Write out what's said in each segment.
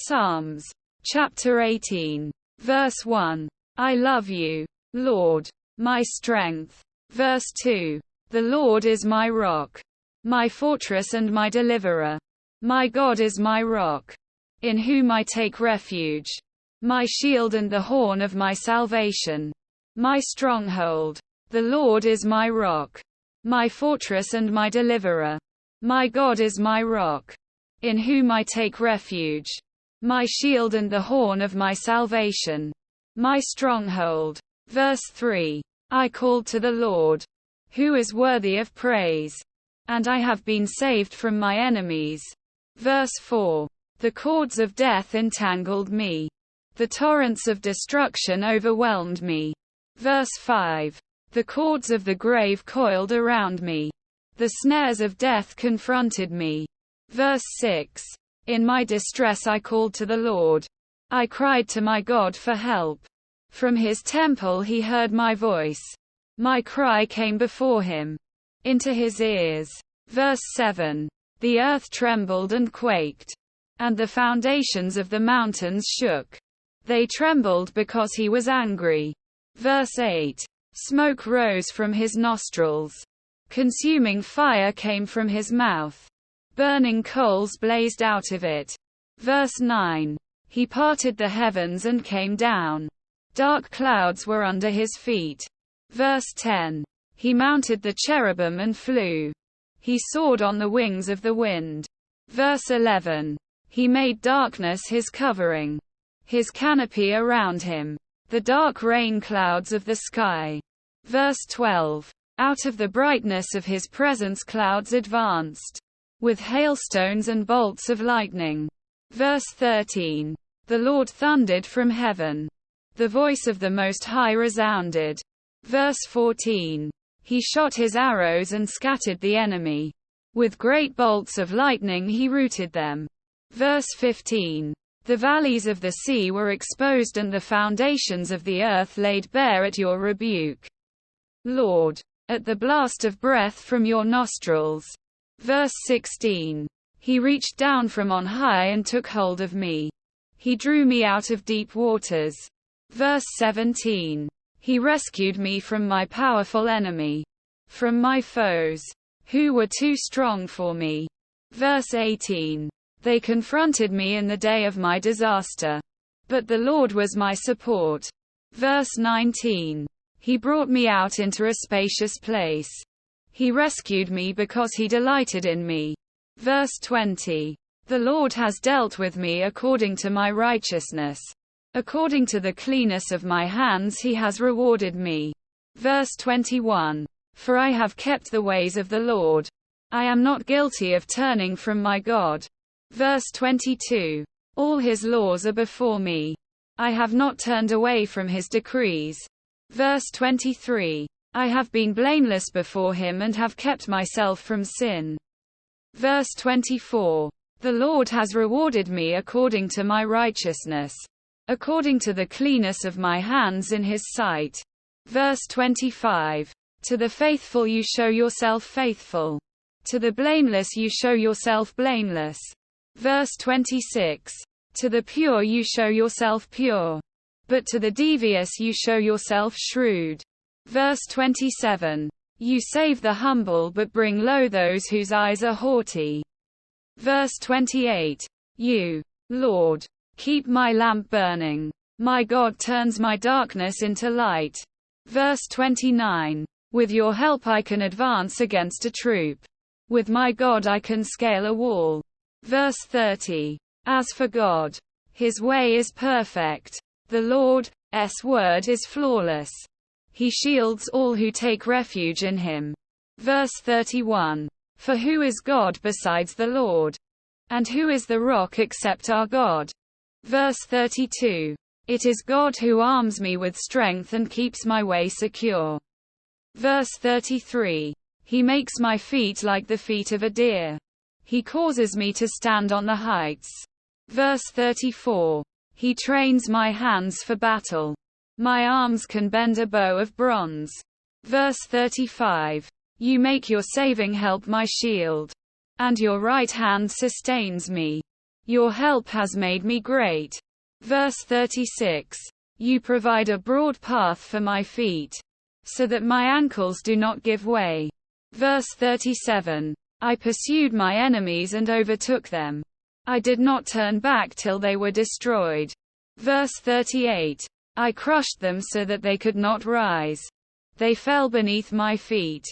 Psalms. Chapter 18. Verse 1. I love you, Lord, my strength. Verse 2. The Lord is my rock, my fortress and my deliverer. My God is my rock, in whom I take refuge, my shield and the horn of my salvation, my stronghold. The Lord is my rock, my fortress and my deliverer. My God is my rock, in whom I take refuge, my shield and the horn of my salvation, my stronghold. Verse 3. I called to the Lord, who is worthy of praise, and I have been saved from my enemies. Verse 4. The cords of death entangled me. The torrents of destruction overwhelmed me. Verse 5. The cords of the grave coiled around me. The snares of death confronted me. Verse 6. In my distress I called to the Lord. I cried to my God for help. From his temple he heard my voice. My cry came before him, into his ears. Verse 7. The earth trembled and quaked, and the foundations of the mountains shook. They trembled because he was angry. Verse 8. Smoke rose from his nostrils. Consuming fire came from his mouth. Burning coals blazed out of it. Verse 9. He parted the heavens and came down. Dark clouds were under his feet. Verse 10. He mounted the cherubim and flew. He soared on the wings of the wind. Verse 11. He made darkness his covering, his canopy around him, the dark rain clouds of the sky. Verse 12. Out of the brightness of his presence clouds advanced, with hailstones and bolts of lightning. Verse 13. The Lord thundered from heaven. The voice of the Most High resounded. Verse 14. He shot his arrows and scattered the enemy. With great bolts of lightning he routed them. Verse 15. The valleys of the sea were exposed and the foundations of the earth laid bare at your rebuke, Lord, at the blast of breath from your nostrils. Verse 16. He reached down from on high and took hold of me. He drew me out of deep waters. Verse 17. He rescued me from my powerful enemy, from my foes, who were too strong for me. Verse 18. They confronted me in the day of my disaster, but the Lord was my support. Verse 19. He brought me out into a spacious place. He rescued me because he delighted in me. Verse 20. The Lord has dealt with me according to my righteousness. According to the cleanness of my hands he has rewarded me. Verse 21. For I have kept the ways of the Lord. I am not guilty of turning from my God. Verse 22. All his laws are before me. I have not turned away from his decrees. Verse 23. I have been blameless before him and have kept myself from sin. Verse 24. The Lord has rewarded me according to my righteousness, according to the cleanness of my hands in his sight. Verse 25. To the faithful you show yourself faithful. To the blameless you show yourself blameless. Verse 26. To the pure you show yourself pure, but to the devious you show yourself shrewd. Verse 27. You save the humble but bring low those whose eyes are haughty. Verse 28. You, Lord, keep my lamp burning. My God turns my darkness into light. Verse 29. With your help I can advance against a troop. With my God I can scale a wall. Verse 30. As for God, his way is perfect. The Lord's word is flawless. He shields all who take refuge in him. Verse 31. For who is God besides the Lord? And who is the rock except our God? Verse 32. It is God who arms me with strength and keeps my way secure. Verse 33. He makes my feet like the feet of a deer. He causes me to stand on the heights. Verse 34. He trains my hands for battle. My arms can bend a bow of bronze. Verse 35. You make your saving help my shield, and your right hand sustains me. Your help has made me great. Verse 36. You provide a broad path for my feet, so that my ankles do not give way. Verse 37. I pursued my enemies and overtook them. I did not turn back till they were destroyed. Verse 38. I crushed them so that they could not rise. They fell beneath my feet.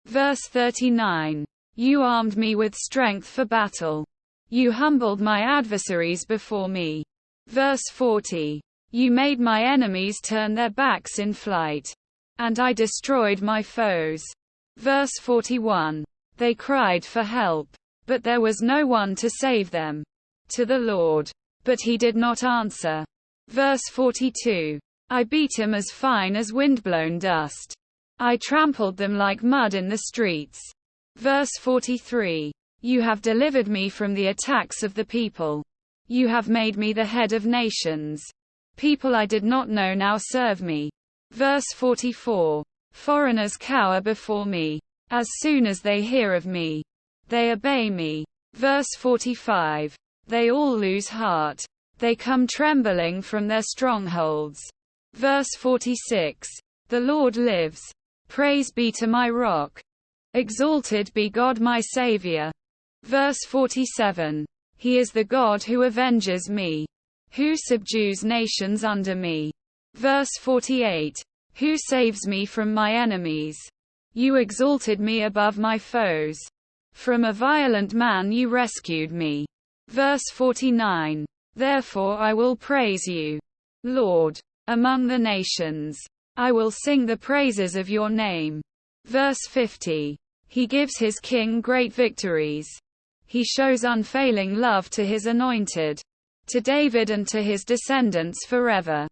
Verse 39. You armed me with strength for battle. You humbled my adversaries before me. Verse 40. You made my enemies turn their backs in flight, and I destroyed my foes. Verse 41. They cried for help, but there was no one to save them. To the Lord, but he did not answer. Verse 42. I beat him as fine as windblown dust. I trampled them like mud in the streets. Verse 43. You have delivered me from the attacks of the people. You have made me the head of nations. People I did not know now serve me. Verse 44. Foreigners cower before me. As soon as they hear of me, they obey me. Verse 45. They all lose heart. They come trembling from their strongholds. Verse 46. The Lord lives. Praise be to my rock. Exalted be God my Savior. Verse 47. He is the God who avenges me, who subdues nations under me. Verse 48. Who saves me from my enemies. You exalted me above my foes. From a violent man you rescued me. Verse 49. Therefore I will praise you, Lord, among the nations. I will sing the praises of your name. Verse 50. He gives his king great victories. He shows unfailing love to his anointed, to David and to his descendants forever.